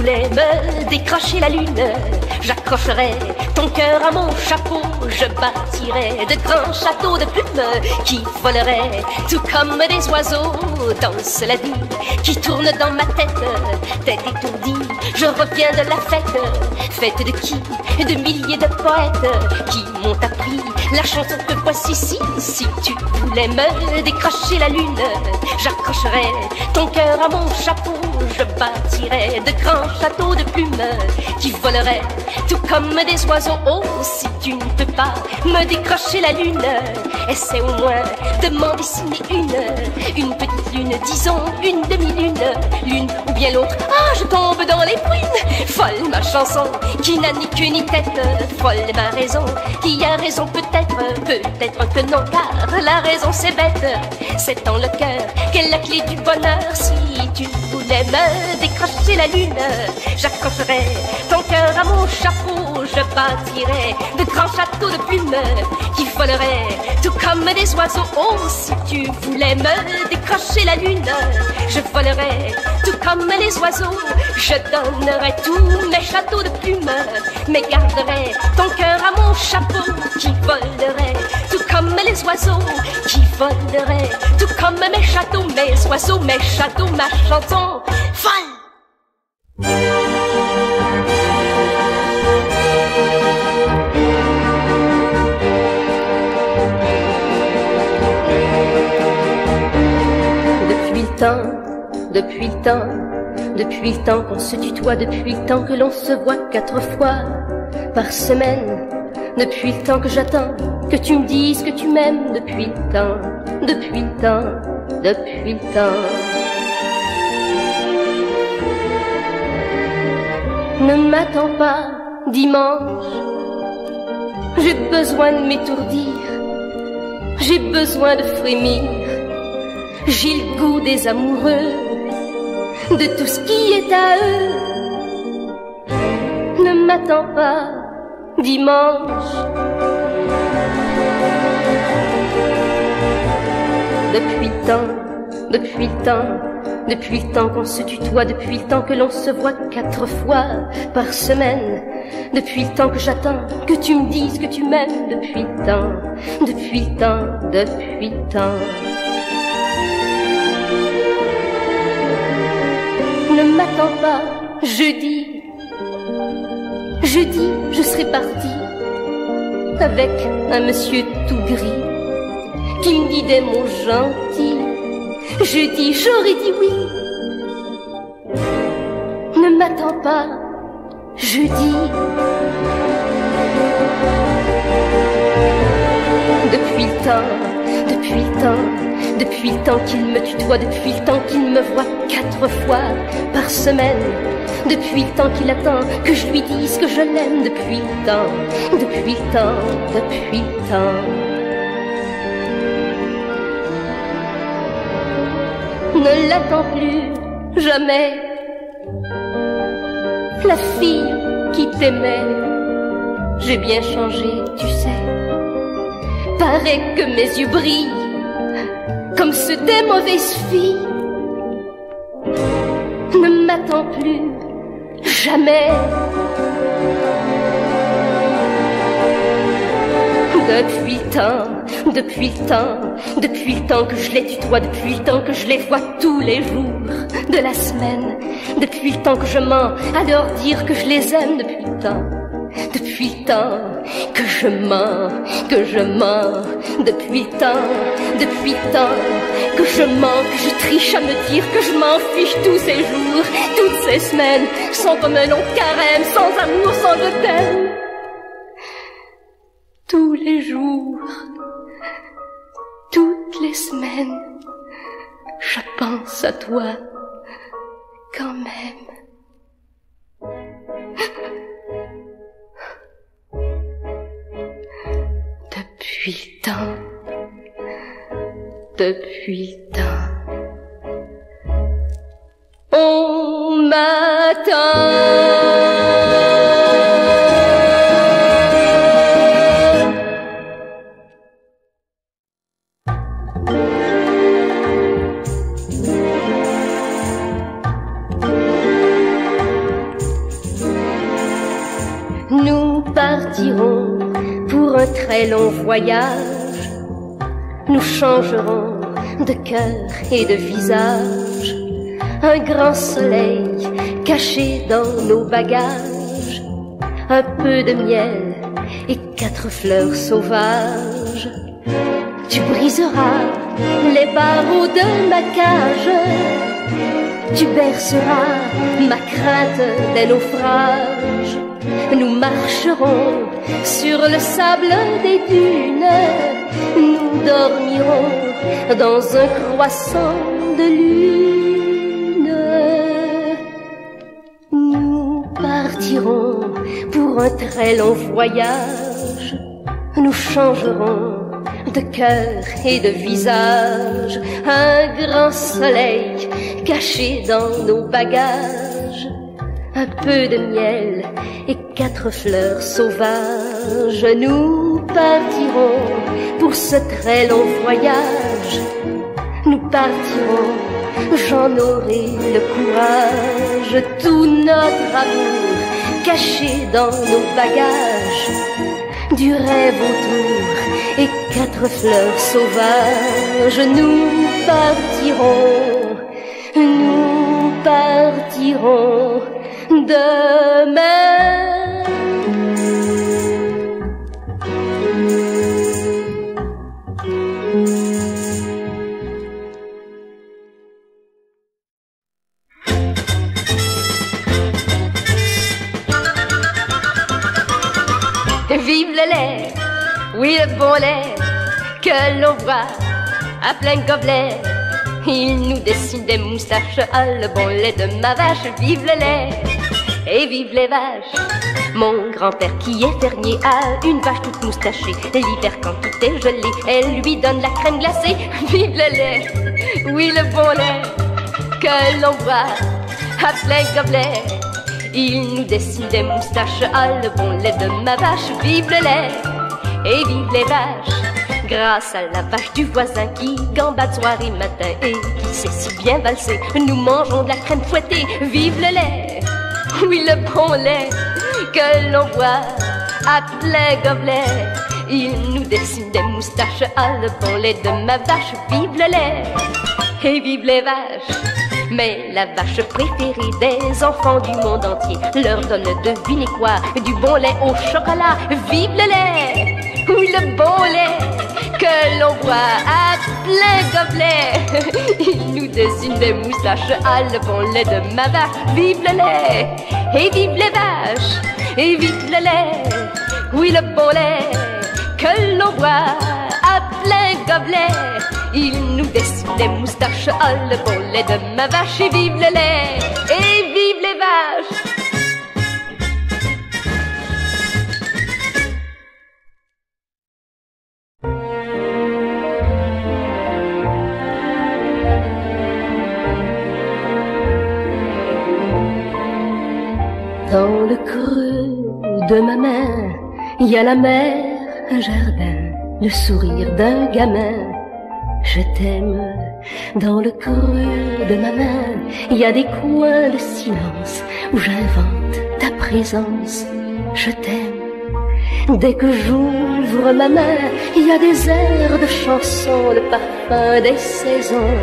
voulais me décrocher la lune, j'accrocherais ton cœur à mon chapeau. Je bâtirais de grands châteaux de plumes qui voleraient tout comme des oiseaux. Danse la vie qui tourne dans ma tête, tête étourdie, je reviens de la fête. Fête de qui? De milliers de poètes qui m'ont appris la chanson que voici ici. Si tu voulais me décrocher la lune, j'accrocherais ton cœur à mon chapeau. Je bâtirais de grands châteaux de plumes qui voleraient tout comme des oiseaux. Oh, si tu ne peux pas me décrocher la lune, essaie au moins de m'en dessiner une petite lune, disons une demi-lune, l'une ou bien l'autre. Ah, je tombe dans les bruines. Folle ma chanson qui n'a ni queue ni tête, folle ma raison qui a raison peut-être, peut-être que non, car la raison c'est bête. C'est dans le cœur qu'est la clé du bonheur. Si tu voulais me décrocher la lune, j'accrocherais ton cœur à mon chapeau. Je bâtirais de grands châteaux de plumes qui voleraient tout comme des oiseaux. Oh, si tu voulais me décrocher la lune, je volerais tout comme les oiseaux. Je donnerais tous mes châteaux de plumes, mais garderais ton cœur à mon chapeau. Qui volerait tout comme les oiseaux, qui volerait tout comme mes châteaux, mes oiseaux, mes châteaux, ma chanson folle. Depuis le temps qu'on se tutoie, depuis le temps que l'on se voit 4 fois par semaine, depuis le temps que j'attends que tu me dises que tu m'aimes, depuis le temps. Ne m'attends pas dimanche, j'ai besoin de m'étourdir, j'ai besoin de frémir. J'ai le goût des amoureux, de tout ce qui est à eux. Ne m'attends pas dimanche. Depuis le temps qu'on se tutoie, depuis le temps que l'on se voit 4 fois par semaine, depuis le temps que j'attends que tu me dises que tu m'aimes, depuis le temps. Ne m'attends pas, jeudi, je serai partie avec un monsieur tout gris qui me dit des mots gentils. Jeudi, j'aurais dit oui. Ne m'attends pas, jeudi. Depuis le temps qu'il me tutoie, depuis le temps qu'il me voit 4 fois par semaine, depuis le temps qu'il attend que je lui dise que je l'aime, depuis le temps. Ne l'attends plus jamais, la fille qui t'aimait. J'ai bien changé, tu sais. Paraît que mes yeux brillent comme ceux des mauvaises filles. Ne m'attends plus jamais. Depuis le temps que je les tutoie, depuis le temps que je les vois tous les jours de la semaine, depuis le temps que je mens à leur dire que je les aime, depuis le temps que je mens, depuis le temps que je mens, que je triche à me dire que je m'en fiche tous ces jours, toutes ces semaines, sans comme un long carême, sans amour, sans de peine. Tous les jours, toutes les semaines, je pense à toi quand même. Depuis le temps, on m'attend. partirons pour un très long voyage. Nous changerons de cœur et de visage. Un grand soleil caché dans nos bagages, un peu de miel et 4 fleurs sauvages. Tu briseras les barreaux de ma cage, tu berceras ma crainte des naufrages. Nous marcherons sur le sable des dunes, nous dormirons dans un croissant de lune. Nous partirons pour un très long voyage, nous changerons de cœur et de visage. Un grand soleil caché dans nos bagages, un peu de miel et 4 fleurs sauvages. Nous partirons pour ce très long voyage. Nous partirons, j'en aurai le courage. Tout notre amour caché dans nos bagages, du rêve autour et 4 fleurs sauvages. Nous partirons demain. Vive le lait, oui le bon lait, que l'on boit à plein gobelet. Il nous dessine des moustaches, ah le bon lait de ma vache. Vive le lait et vive les vaches. Mon grand-père qui est fermier a une vache toute moustachée. L'hiver quand tout est gelé, elle lui donne la crème glacée. Vive le lait, oui le bon lait, que l'on boit à plein gobelet. Il nous dessine des moustaches, ah le bon lait de ma vache. Vive le lait et vive les vaches. Grâce à la vache du voisin qui gambade soir et matin et qui sait si bien valser, nous mangeons de la crème fouettée. Vive le lait, oui le bon lait, que l'on boit à plein gobelet. Il nous dessine des moustaches, ah le bon lait de ma vache. Vive le lait et vive les vaches. Mais la vache préférée des enfants du monde entier leur donne, devinez quoi, du bon lait au chocolat. Vive le lait, oui le bon lait, que l'on boit à plein gobelet. Il nous dessine des moustaches, ah le bon lait de ma vache. Vive le lait et vive les vaches, et vive le lait, oui le bon lait, que l'on boit à plein gobelet. Il nous dessine des moustaches, ah le bon lait de ma vache. Et vive le lait et vive les vaches. Dans le creux de ma main, il y a la mer, un jardin, le sourire d'un gamin. Je t'aime. Dans le creux de ma main, il y a des coins de silence où j'invente ta présence. Je t'aime. Dès que j'ouvre ma main, il y a des airs de chansons, le parfum des saisons.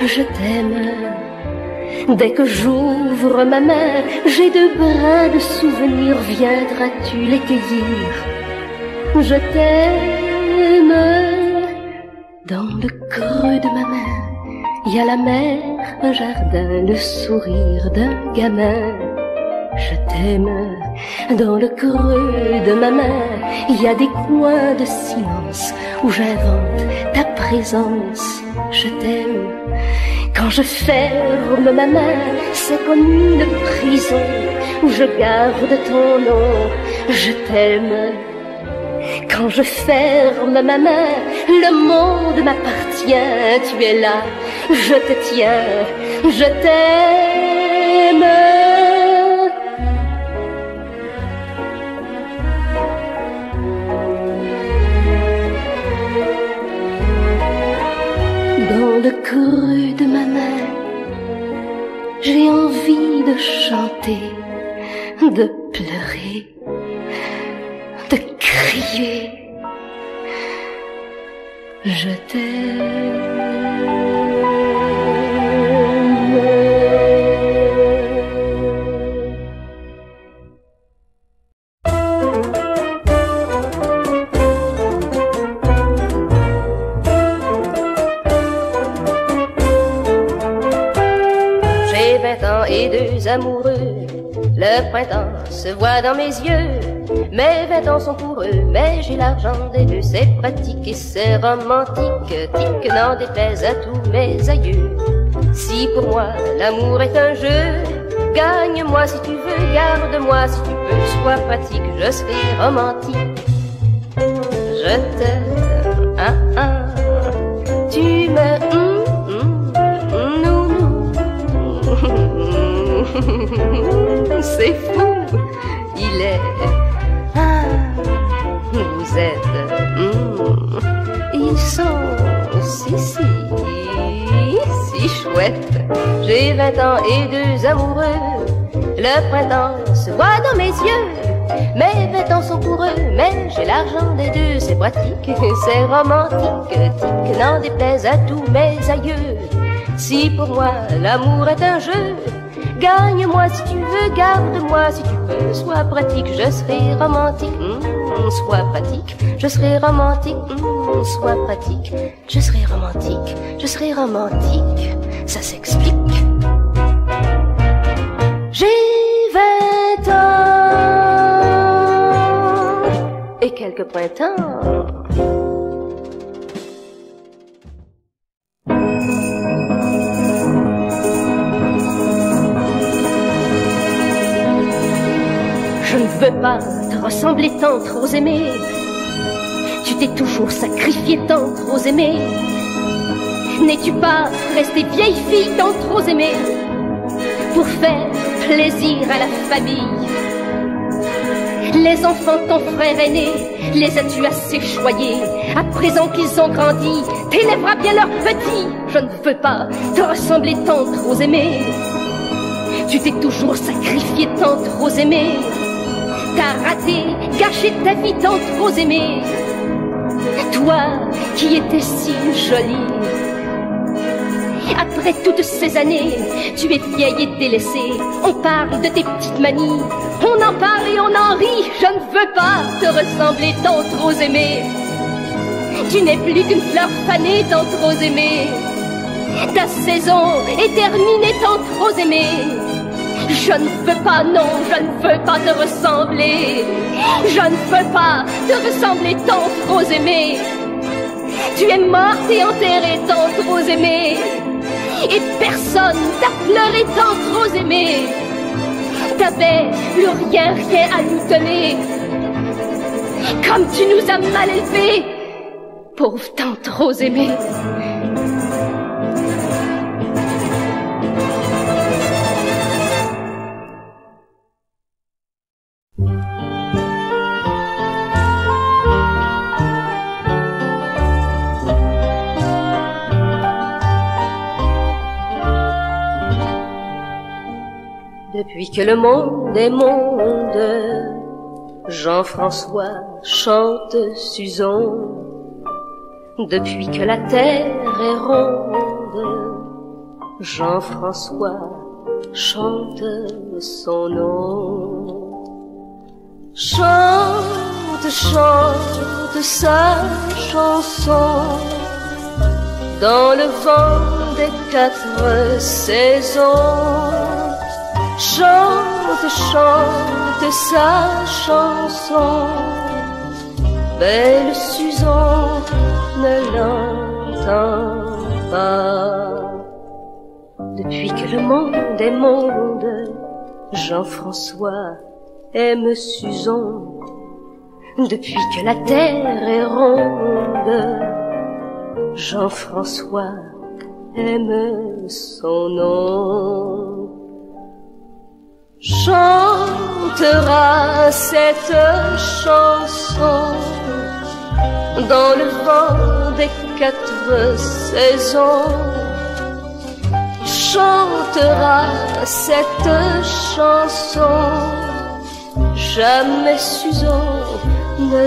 Je t'aime. Dès que j'ouvre ma main, j'ai 2 brins de souvenirs, viendras-tu les cueillir? Je t'aime. Dans le creux de ma main, il y a la mer, un jardin, le sourire d'un gamin. Je t'aime. Dans le creux de ma main, il y a des coins de silence où j'invente ta présence. Je t'aime. Quand je ferme ma main, c'est comme une prison où je garde ton nom. Je t'aime. Quand je ferme ma main, le monde m'appartient. Tu es là, je te tiens, je t'aime. Dans le creux de ma main, j'ai envie de chanter, de pleurer, crier je t'aime. J'ai 20 ans et 2 amoureux. Le printemps se voit dans mes yeux. Mes 20 ans sont pour eux, mais j'ai l'argent des deux. C'est pratique et c'est romantique, tic n'en déplaise à tous mes aïeux. Si pour moi l'amour est un jeu, gagne-moi si tu veux, garde-moi si tu peux. Sois pratique, je serai romantique. Je t'aime, tu me c'est fou, il est vous êtes ils sont si chouettes. J'ai 20 ans et 2 amoureux. Le printemps se voit dans mes yeux. Mes 20 ans sont pour eux, mais j'ai l'argent des deux. C'est pratique, c'est romantique, tic n'en déplaise à tous mes aïeux. Si pour moi l'amour est un jeu, gagne-moi si tu veux, garde-moi si tu peux. Sois pratique, je serai romantique. Sois pratique, je serai romantique. Sois pratique, je serai romantique. Je serai romantique, ça s'explique. J'ai 20 ans et quelques printemps. Je ne veux pas te ressembler tant trop aimé. Tu t'es toujours sacrifié tant trop aimé. N'es-tu pas restée vieille fille tant trop aimée pour faire plaisir à la famille? Les enfants de ton frère aîné, les as-tu assez choyés? À présent qu'ils ont grandi, t'élèveras bien leurs petits. Je ne veux pas te ressembler tant trop aimé. Tu t'es toujours sacrifié tant trop aimé. T'as raté, gâché ta vie tant trop aimée. Toi qui étais si jolie. Après toutes ces années, tu es vieille et délaissée. On parle de tes petites manies, on en parle et on en rit. Je ne veux pas te ressembler tant trop aimée. Tu n'es plus qu'une fleur fanée tant trop aimée. Ta saison est terminée tant trop aimée. Je ne veux pas, non, je ne veux pas te ressembler. Je ne veux pas te ressembler tant trop aimée. Tu es morte et enterrée tant trop aimée. Et personne t'a pleuré tant trop aimée. T'avais plus rien à nous donner. Comme tu nous as mal élevés, pauvre tant trop aimée. Depuis que le monde est monde, Jean-François chante Suzon. Depuis que la terre est ronde, Jean-François chante son nom. Chante, chante sa chanson dans le vent des 4 saisons. Chante, chante sa chanson, belle Suzon ne l'entend pas. Depuis que le monde est monde, Jean-François aime Suzon. Depuis que la terre est ronde, Jean-François aime son nom. Chantera cette chanson dans le vent des 4 saisons. Chantera cette chanson, jamais Suzon ne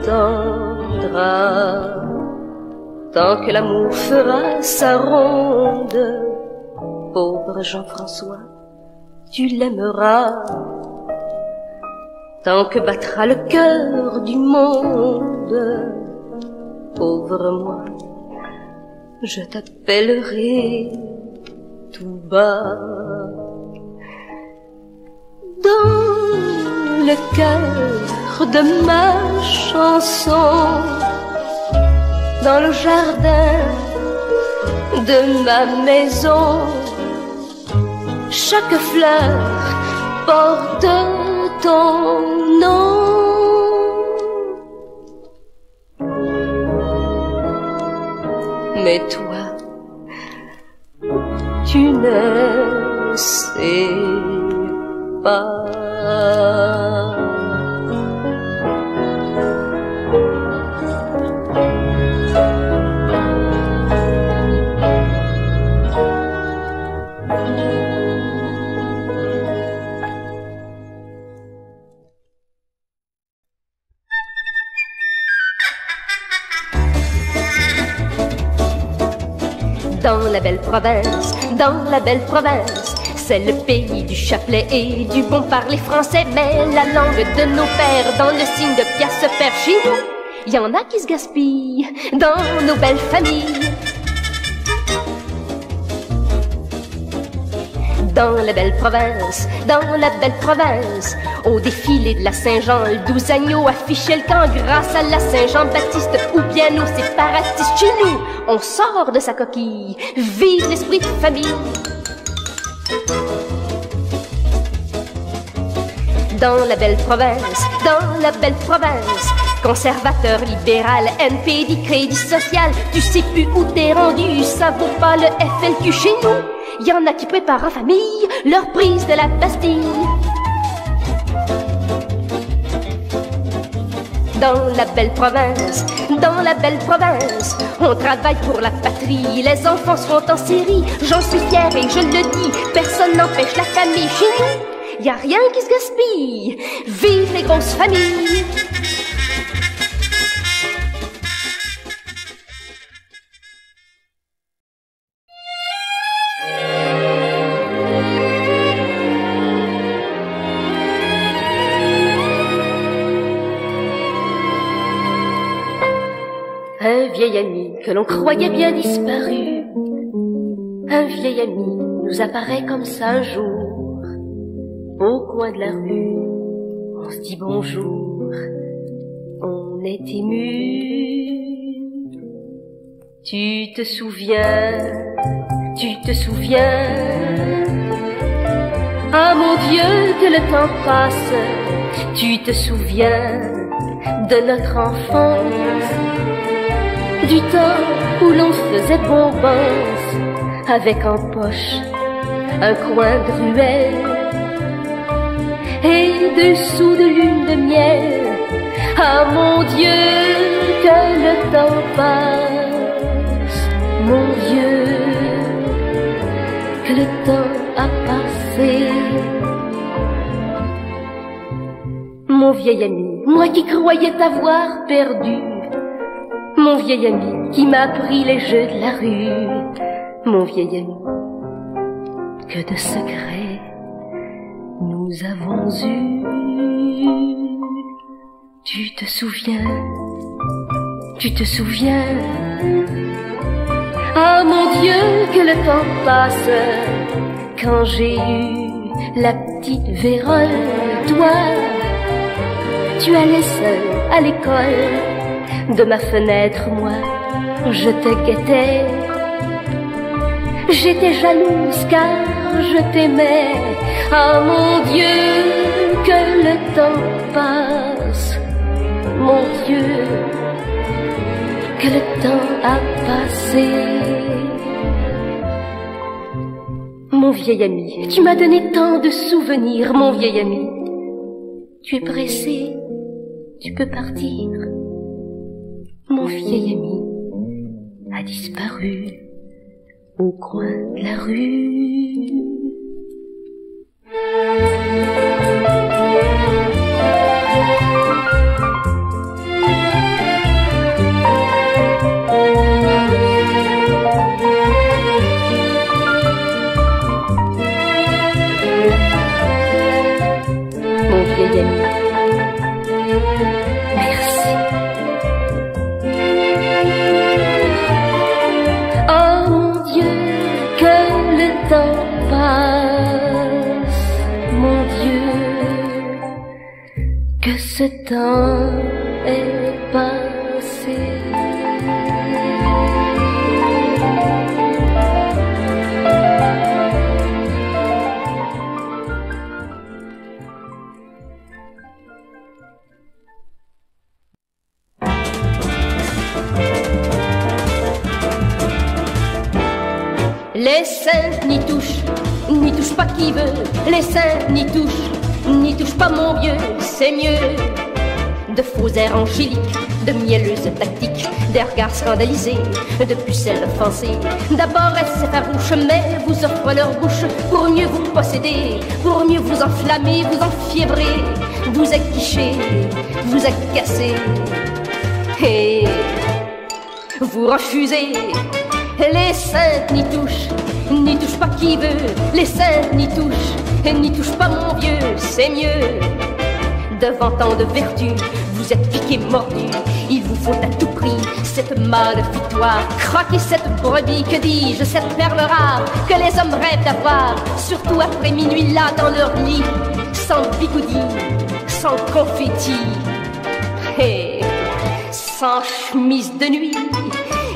l'entendras. Tant que l'amour fera sa ronde, pauvre Jean-François, tu l'aimeras. Tant que battra le cœur du monde, pauvre moi, je t'appellerai tout bas. Dans le cœur de ma chanson, dans le jardin de ma maison, chaque fleur porte ton nom. Mais toi, tu ne sais pas. Dans la belle province, dans la belle province, c'est le pays du chapelet et du bon parler français. Mais la langue de nos pères, dans le signe de pièce se perd. Chez nous, il y en a qui se gaspillent dans nos belles familles. Dans la belle province, dans la belle province, au défilé de la Saint-Jean, le 12 agneaux affichait le camp grâce à la Saint-Jean-Baptiste ou bien aux séparatistes. Chez nous, on sort de sa coquille, vive l'esprit de famille. Dans la belle province, dans la belle province, conservateur, libéral, NPD, crédit social, tu sais plus où t'es rendu, ça vaut pas le FLQ. Chez nous, il y en a qui préparent en famille leur prise de la Bastille. Dans la belle province, dans la belle province, on travaille pour la patrie, les enfants seront en série. J'en suis fière et je le dis, personne n'empêche la famille. Chez nous, y a rien qui se gaspille, vive les grosses familles. Un vieil ami que l'on croyait bien disparu, un vieil ami nous apparaît comme ça un jour, au coin de la rue, on se dit bonjour, on est ému. Tu te souviens, ah mon Dieu que le temps passe, tu te souviens de notre enfance, du temps où l'on faisait bonbons avec en poche un coin de ruelle et 2 sous de lune de miel. Ah mon Dieu que le temps passe, mon Dieu que le temps a passé. Mon vieil ami, moi qui croyais t'avoir perdu, mon vieil ami qui m'a appris les jeux de la rue, mon vieil ami, que de secrets nous avons eu. Tu te souviens, ah mon Dieu que le temps passe, quand j'ai eu la petite vérole, toi, tu allais seul à l'école. De ma fenêtre, moi, je te guettais. J'étais jalouse car je t'aimais. Ah mon Dieu, que le temps passe. Mon Dieu, que le temps a passé. Mon vieil ami, tu m'as donné tant de souvenirs, mon vieil ami. Tu es pressé, tu peux partir. Mon vieil ami a disparu au coin de la rue. ce temps est passé. Les seins n'y touche pas qui veut. Les seins n'y touche pas mon vieux, c'est mieux. De faux airs angéliques, de mielleuses tactiques, des regards scandalisés, de pucelles offensées. D'abord elles s'effarouchent, mais vous offrent leur bouche pour mieux vous posséder, pour mieux vous enflammer, vous enfiébrer, vous aguicher, vous agacer. Et vous refusez. Les seins n'y touche pas qui veut. Les seins n'y touche pas mon vieux, c'est mieux. Devant tant de vertus, vous êtes piqué mordu. Il vous faut à tout prix cette mâle victoire. Croquez cette brebis, que dis-je, cette perle rare que les hommes rêvent d'avoir, surtout après minuit là dans leur lit, sans bigoudi, sans confetti et sans chemise de nuit.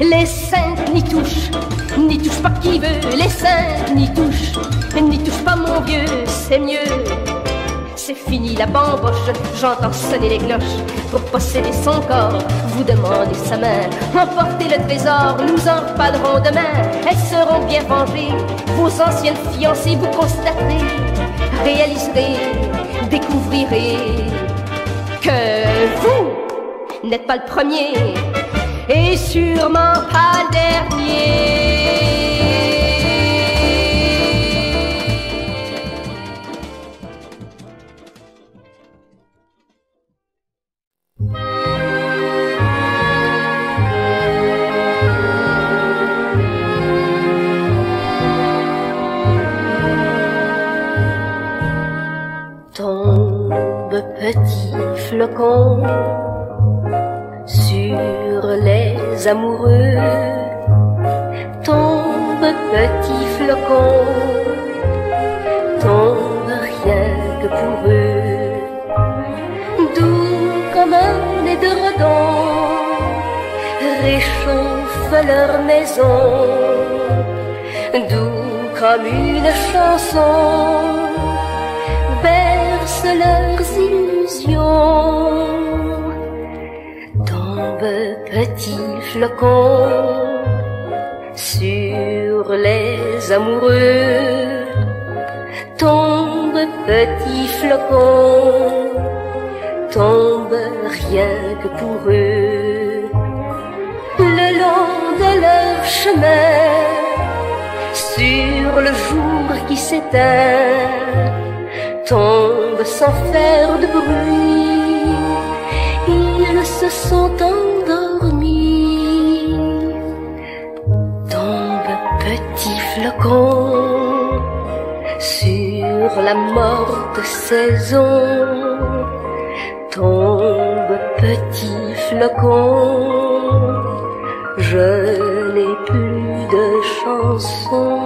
Les seins n'y touche pas qui veut. Les seins n'y touche pas mon vieux, c'est mieux. C'est fini la bamboche, j'entends sonner les cloches. Pour posséder son corps, vous demandez sa main. Emportez le trésor, nous en reparlerons demain. Elles seront bien vengées, vos anciennes fiancées. Vous constaterez, réaliserez, découvrirez que vous n'êtes pas le premier et sûrement pas le dernier. Tombe petit flocon sur les amoureux, tombe petit flocon, tombe rien que pour eux, doux comme un édredon, réchauffe leur maison, doux comme une chanson, berce leurs illusions. Tombe petit flocon sur les amoureux, tombe petit flocon, tombe rien que pour eux. Le long de leur chemin, sur le jour qui s'éteint, tombe sans faire de bruit, ils se sont endormis. Tombe petit flocon sur la morte saison, tombe petit flocon, je n'ai plus de chanson.